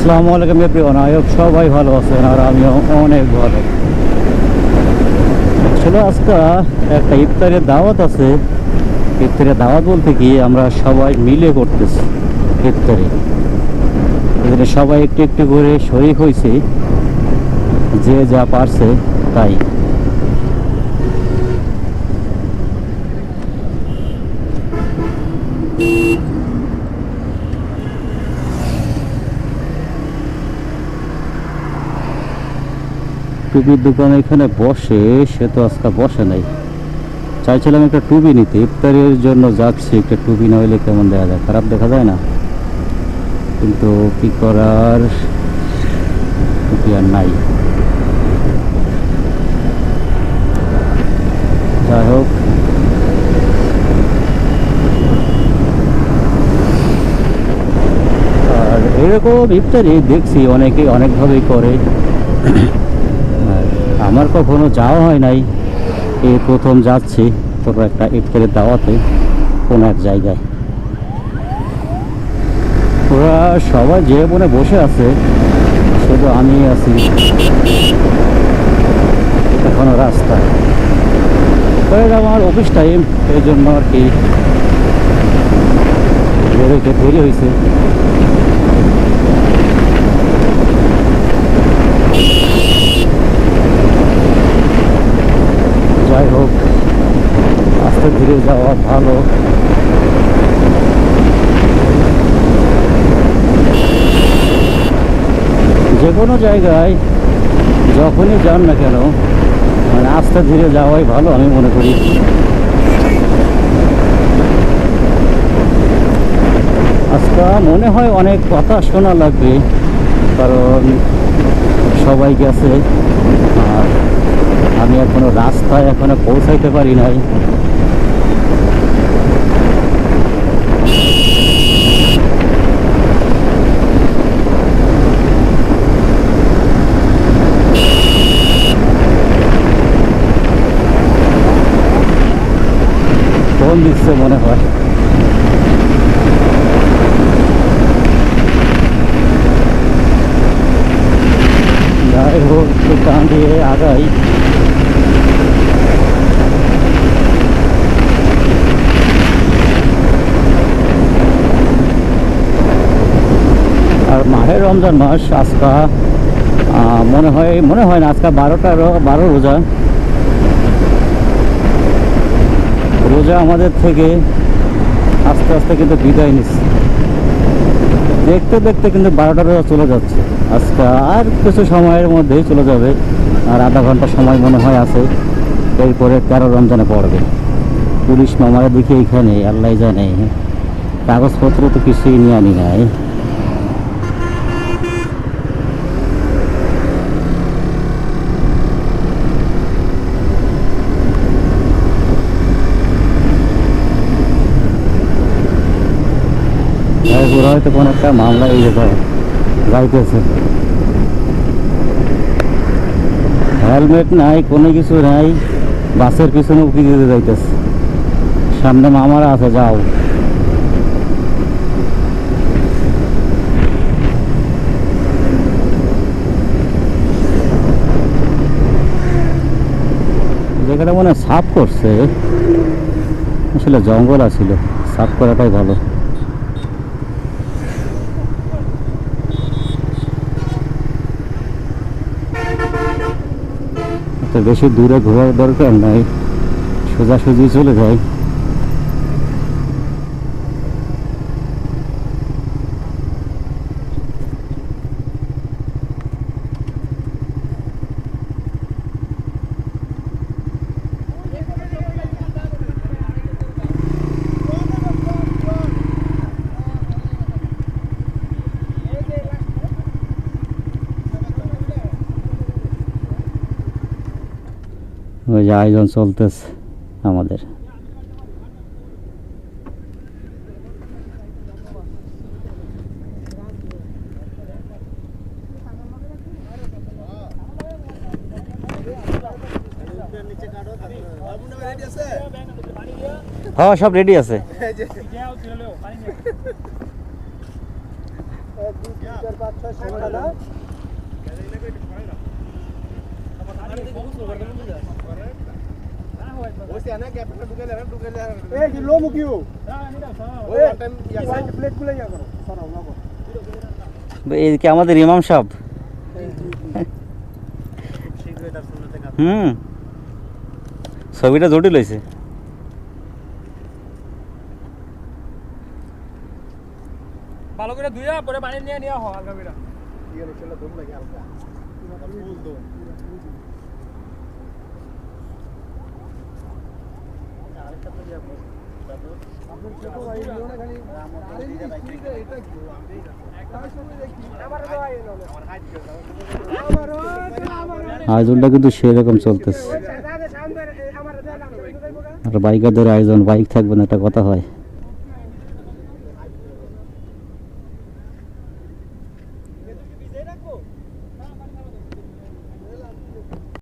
আসসালামু আলাইকুম প্রিয় নায়ক, সবাই ভালো আছেন আর আমিও অনেক ভালো। আসলে আজকে একটা ইফতারের দাওয়াত আছে। ইফতারের দাওয়াত বলতে কি আমরা সবাই মিলে করতেছি ইফতারে। এখানে সবাই একটু একটু করে শরীক হয়েছে, যে যা পারছে তাই। টুপির দোকান এখানে বসে, সে তো আজকে বসে নাই। চাইছিলাম একটা টুপি নিতে, ইফতারের জন্য যাচ্ছি, একটা টুপি না হইলে কেমন দেখা যায়, খারাপ দেখা যায় না। কিন্তু কি করার, টুপি আর নাই। যাই হোক, আর এরকম ইফতারি দেখছি অনেকে অনেকভাবেই করে। আমার কখনো যাওয়া হয় নাই, এই প্রথম যাচ্ছি কোনো একটা ইফতারের দাওয়াতে কোনো এক জায়গায়। ওরা সবাই যে মনে বসে আছে, শুধু আমি আছি এখনো রাস্তায়। আমার অফিস টাইম, এই জন্য আর কি বেরোতে দেরি হয়েছে। যাই হোক, আস্তে ধীরে যাওয়া ভালো। যে কোনো জায়গায় যখনই যান না কেন, মানে আস্তে ধীরে যাওয়াই ভালো আমি মনে করি। আজকে মনে হয় অনেক কথা শোনা লাগবে, কারণ সবাই গেছে আর আমি এখনো রাস্তায় পৌঁছাইতে পারি নাই। ফোন দিচ্ছে মনে হয়। যাই হোক, একটু টান দিয়ে আগাই। আর মাহে রমজান মাস আজকা মনে হয় না, আজকা 12 রোজা। রোজা আমাদের থেকে আস্তে আস্তে কিন্তু বিদায় নিচ্ছে। দেখতে দেখতে কিন্তু 12টা রোজা চলে যাচ্ছে। আজকে আর কিছু সময়ের মধ্যেই চলে যাবে, আর আধা ঘন্টা সময় মনে হয় আছে। এরপরে 13 রমজানে পড়বে। পুলিশ মামারা দেখি এখানে, আল্লাহ জানে, কাগজপত্র তো কিছুই নিয়ে আনি নাই। ওরা হয়তো কোনো একটা মামলা এই যাইতেছে। হেলমেট নাই, কোনো কিছু নাই, বাসের পিছনে উকি দিতে যাইতেছে। সামনে মামারা আছে, যাও। জায়গাটা মনে হয় সাফ করছে, আসলে জঙ্গল আছিল, সাফ করাটাই ভালো। বেশি দূরে ঘোরার দরকার নাই, সোজাসুজি চলে যায়। ওই যে আয়োজন চলতেছে আমাদের। হ্যাঁ, সব রেডি আছে। এইদিকে আমাদের ইমাম সাহেব ছবিটা জটিল হয়েছে। ভালো করে ধুইয়া পরে পানি নিয়ে নিয়ে হয় হালকা করে আয়োজনটা কিন্তু সেরকম চলতেছে, আর বাইকারদের আয়োজন, বাইক থাকবে না একটা কথা হয়।